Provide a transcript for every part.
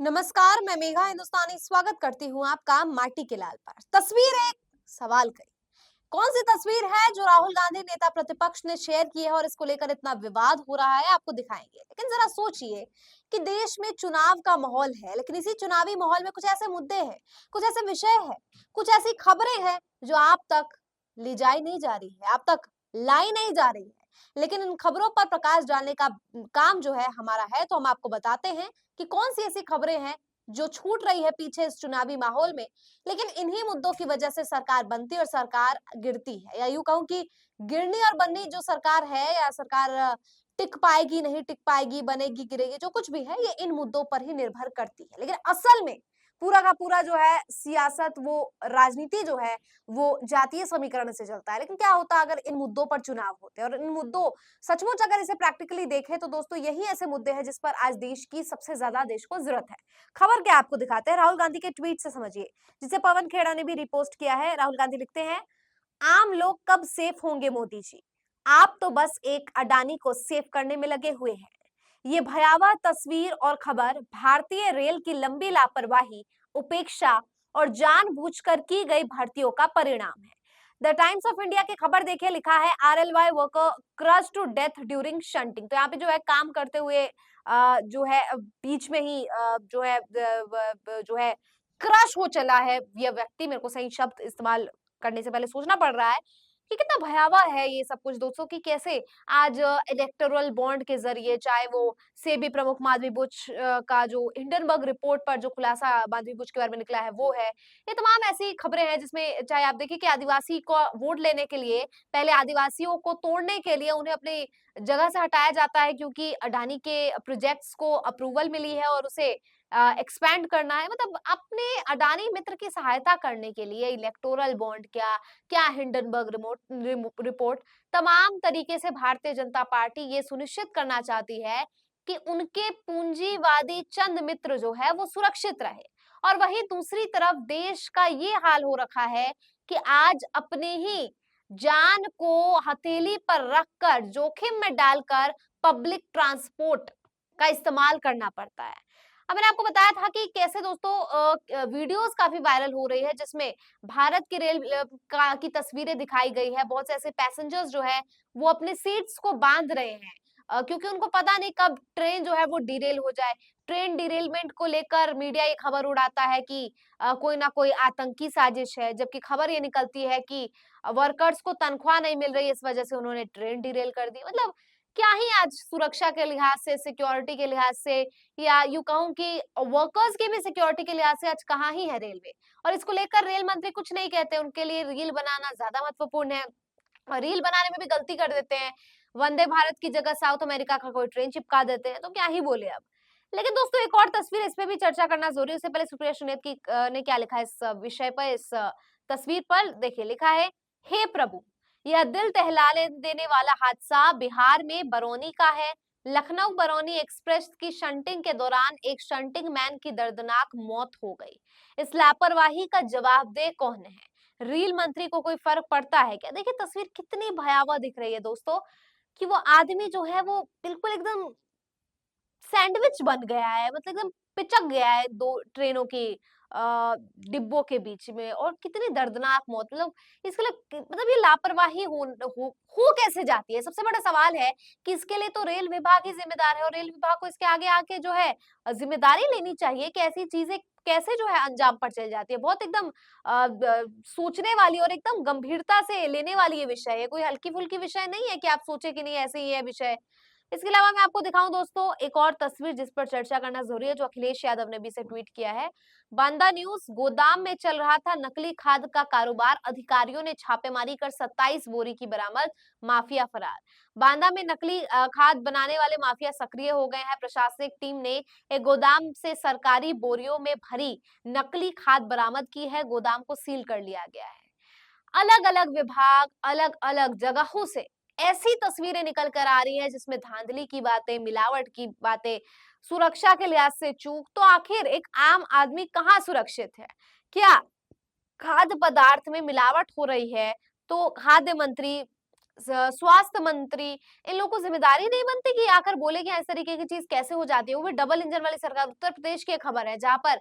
नमस्कार, मैं मेघा हिंदुस्तानी स्वागत करती हूँ आपका माटी के लाल पर। तस्वीर एक, सवाल कई। कौन सी तस्वीर है जो राहुल गांधी नेता प्रतिपक्ष ने शेयर की है और इसको लेकर इतना विवाद हो रहा है, आपको दिखाएंगे। लेकिन जरा सोचिए कि देश में चुनाव का माहौल है, लेकिन इसी चुनावी माहौल में कुछ ऐसे मुद्दे हैं, कुछ ऐसे विषय हैं, कुछ ऐसी खबरें हैं जो आप तक ले जाई नहीं जा रही है, आप तक लाई नहीं जा रही है। लेकिन इन खबरों पर प्रकाश डालने का काम जो है हमारा है, तो हम आपको बताते हैं कि कौन सी ऐसी खबरें हैं जो छूट रही है पीछे इस चुनावी माहौल में। लेकिन इन्हीं मुद्दों की वजह से सरकार बनती और सरकार गिरती है, या यूं कहूं कि गिरनी और बननी जो सरकार है, या सरकार टिक पाएगी नहीं टिक पाएगी, बनेगी गिरेगी, जो कुछ भी है ये इन मुद्दों पर ही निर्भर करती है। लेकिन असल में पूरा का पूरा जो है सियासत, वो राजनीति जो है वो जातीय समीकरण से चलता है। लेकिन क्या होता अगर इन मुद्दों पर चुनाव होते, और इन मुद्दों सचमुच अगर इसे प्रैक्टिकली देखें तो दोस्तों यही ऐसे मुद्दे हैं जिस पर आज देश की सबसे ज्यादा देश को जरूरत है। खबर क्या आपको दिखाते हैं, राहुल गांधी के ट्वीट से समझिए, जिसे पवन खेड़ा ने भी रिपोस्ट किया है। राहुल गांधी लिखते हैं, आम लोग कब सेफ होंगे मोदी जी, आप तो बस एक अडानी को सेफ करने में लगे हुए हैं। ये भयावह तस्वीर और खबर भारतीय रेल की लंबी लापरवाही, उपेक्षा और जानबूझकर की गई भर्तियों का परिणाम है। द टाइम्स ऑफ इंडिया की खबर देखिए, लिखा है RLY worker crush to death during shunting. तो यहाँ पे जो है काम करते हुए जो है बीच में ही जो है जो है क्रश हो चला है यह व्यक्ति। मेरे को सही शब्द इस्तेमाल करने से पहले सोचना पड़ रहा है कि कितना भयावह है ये सब कुछ दोस्तों, कि कैसे आज इलेक्टोरल बॉन्ड के जरिए, चाहे वो सेबी प्रमुख माधवी बुच का जो हिंडनबर्ग रिपोर्ट पर जो खुलासा माधवी बुच के बारे में निकला है वो है, ये तमाम ऐसी खबरें हैं जिसमें चाहे आप देखिए कि आदिवासी को वोट लेने के लिए, पहले आदिवासियों को तोड़ने के लिए उन्हें अपनी जगह से हटाया जाता है क्योंकि अडानी के प्रोजेक्ट्स को अप्रूवल मिली है और उसे एक्सपैंड करना है। मतलब अपने अडानी मित्र की सहायता करने के लिए इलेक्टोरल बॉन्ड क्या, क्या हिंडनबर्ग रिपोर्ट, तमाम तरीके से भारतीय जनता पार्टी ये सुनिश्चित करना चाहती है कि उनके पूंजीवादी चंद मित्र जो है वो सुरक्षित रहे। और वहीं दूसरी तरफ देश का ये हाल हो रखा है कि आज अपने ही जान को हथेली पर रखकर, जोखिम में डालकर पब्लिक ट्रांसपोर्ट का इस्तेमाल करना पड़ता है। अब मैंने आपको बताया था कि कैसे दोस्तों वीडियोस काफी वायरल हो रही है जिसमें भारत की रेल की तस्वीरें दिखाई गई है। बहुत से ऐसे पैसेंजर्स जो है वो अपने सीट्स को बांध रहे हैं क्योंकि उनको पता नहीं कब ट्रेन जो है वो डिरेल हो जाए। ट्रेन डिरेलमेंट को लेकर मीडिया ये खबर उड़ाता है कि कोई ना कोई आतंकी साजिश है, जबकि खबर ये निकलती है कि वर्कर्स को तनख्वाह नहीं मिल रही, इस वजह से उन्होंने ट्रेन डिरेल कर दी। मतलब क्या ही आज सुरक्षा के लिहाज से, सिक्योरिटी के लिहाज से, या यूँ कहूँ कि वर्कर्स की भी सिक्योरिटी के लिहाज से आज कहाँ ही है रेलवे। और इसको लेकर रेल मंत्री कुछ नहीं कहते, उनके लिए रील बनाना ज़्यादा महत्वपूर्ण है। और रील बनाने में भी गलती कर देते हैं। वंदे भारत की जगह साउथ अमेरिका का कोई ट्रेन चिपका देते हैं, तो क्या ही बोले अब। लेकिन दोस्तों एक और तस्वीर, इस पे भी चर्चा करना ज़रूरी है। उससे पहले सुप्रिया सुनीत की ने क्या लिखा है इस विषय पर, इस तस्वीर पर देखिए, लिखा है, हे प्रभु! यह दिल दहलाने देने वाला हादसा बिहार में बरौनी का है। लखनऊ बरौनी एक्सप्रेस की शंटिंग के दौरान एक शंटिंग मैन की दर्दनाक मौत हो गई। इस लापरवाही का जवाबदेह कौन है? रील मंत्री को कोई फर्क पड़ता है क्या? देखिए तस्वीर कितनी भयावह दिख रही है दोस्तों, कि वो आदमी जो है वो बिल्कुल एकदम सैंडविच बन गया है, मतलब एकदम पिचक गया है 2 ट्रेनों के डिब्बों के बीच में। और कितनी दर्दनाक मौत, मतलब इसके लिए मतलब ये लापरवाही हो कैसे जाती है? सबसे बड़ा सवाल है कि इसके लिए तो रेल विभाग ही जिम्मेदार है, और रेल विभाग को इसके आगे आके जो है जिम्मेदारी लेनी चाहिए कि ऐसी चीजें कैसे जो है अंजाम पर चली जाती है। बहुत एकदम सोचने वाली और एकदम गंभीरता से लेने वाली ये विषय है, कोई हल्की-फुल्की विषय नहीं है कि आप सोचे कि नहीं ऐसे ही है विषय। इसके अलावा मैं आपको दिखाऊं दोस्तों एक और तस्वीर जिस पर चर्चा करना जरूरी है, जो अखिलेश यादव ने भी इसे ट्वीट किया है। बांदा न्यूज, गोदाम में चल रहा था नकली खाद का कारोबार, अधिकारियों ने छापेमारी कर 27 बोरी की बरामद, माफिया फरार। बांदा में नकली खाद बनाने वाले माफिया सक्रिय हो गए हैं। प्रशासनिक टीम ने एक गोदाम से सरकारी बोरियों में भरी नकली खाद बरामद की है। गोदाम को सील कर लिया गया है। अलग अलग विभाग, अलग अलग जगहों से ऐसी तस्वीरें निकल कर आ रही है जिसमें धांधली की बातें, मिलावट की बातें, सुरक्षा के लिहाज से चूक। तो आखिर एक आम आदमी कहाँ सुरक्षित है? क्या खाद्य पदार्थ में मिलावट हो रही है तो खाद्य मंत्री स्वास्थ्य मंत्री, इन लोगों को जिम्मेदारी नहीं बनती कि आकर बोले कि हाँ, इस तरीके की चीज कैसे हो जाती है। वो भी डबल इंजन वाली सरकार, उत्तर प्रदेश की खबर है जहां पर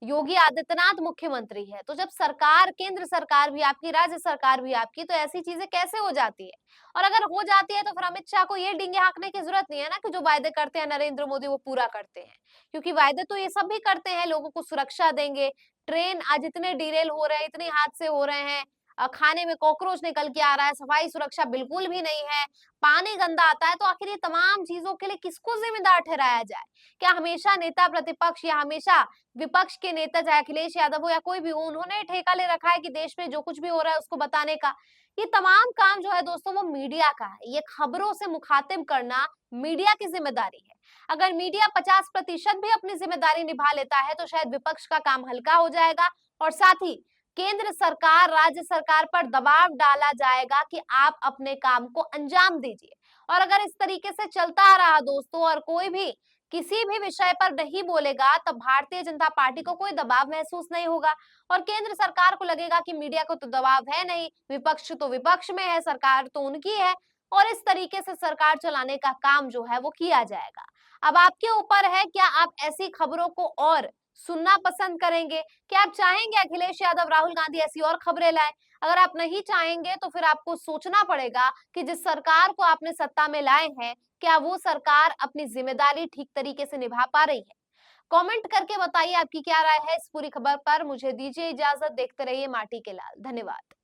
योगी आदित्यनाथ मुख्यमंत्री है। तो जब सरकार, केंद्र सरकार भी आपकी, राज्य सरकार भी आपकी, तो ऐसी चीजें कैसे हो जाती है? और अगर हो जाती है तो फिर अमित शाह को ये डींगे हाँकने की जरूरत नहीं है ना कि जो वायदे करते हैं नरेंद्र मोदी वो पूरा करते हैं। क्योंकि वायदे तो ये सब भी करते हैं, लोगों को सुरक्षा देंगे। ट्रेन आज इतने डिरेल हो रहे हैं, इतने हादसे हो रहे हैं, खाने में कॉकरोच निकल के आ रहा है, सफाई सुरक्षा बिल्कुल भी नहीं है, पानी गंदा आता है, तो आखिर ये तमाम चीजों के लिए किसको जिम्मेदार ठहराया जाए? क्या हमेशा नेता प्रतिपक्ष या हमेशा विपक्ष के नेता, चाहे अखिलेश यादव हो या कोई भी हो, उन्होंने ठेका ले रखा है कि देश में जो कुछ भी हो रहा है उसको बताने का? ये तमाम काम जो है दोस्तों वो मीडिया का है। ये खबरों से मुखातिब करना मीडिया की जिम्मेदारी है। अगर मीडिया 50% भी अपनी जिम्मेदारी निभा लेता है तो शायद विपक्ष का काम हल्का हो जाएगा, और साथ ही केंद्र सरकार, राज्य सरकार पर दबाव डाला जाएगा कि आप अपने काम को अंजाम दीजिए। और अगर इस तरीके से चलता रहा दोस्तों और कोई भी किसी भी विषय पर नहीं बोलेगा, तब भारतीय जनता पार्टी को कोई दबाव महसूस नहीं होगा और केंद्र सरकार को लगेगा कि मीडिया को तो दबाव है नहीं, विपक्ष तो विपक्ष में है, सरकार तो उनकी है, और इस तरीके से सरकार चलाने का काम जो है वो किया जाएगा। अब आपके ऊपर है, क्या आप ऐसी खबरों को और सुनना पसंद करेंगे? क्या आप चाहेंगे अखिलेश यादव, राहुल गांधी ऐसी और खबरें लाएं? अगर आप नहीं चाहेंगे तो फिर आपको सोचना पड़ेगा कि जिस सरकार को आपने सत्ता में लाए हैं, क्या वो सरकार अपनी जिम्मेदारी ठीक तरीके से निभा पा रही है? कमेंट करके बताइए आपकी क्या राय है इस पूरी खबर पर। मुझे दीजिए इजाजत, देखते रहिए माटी के लाल। धन्यवाद।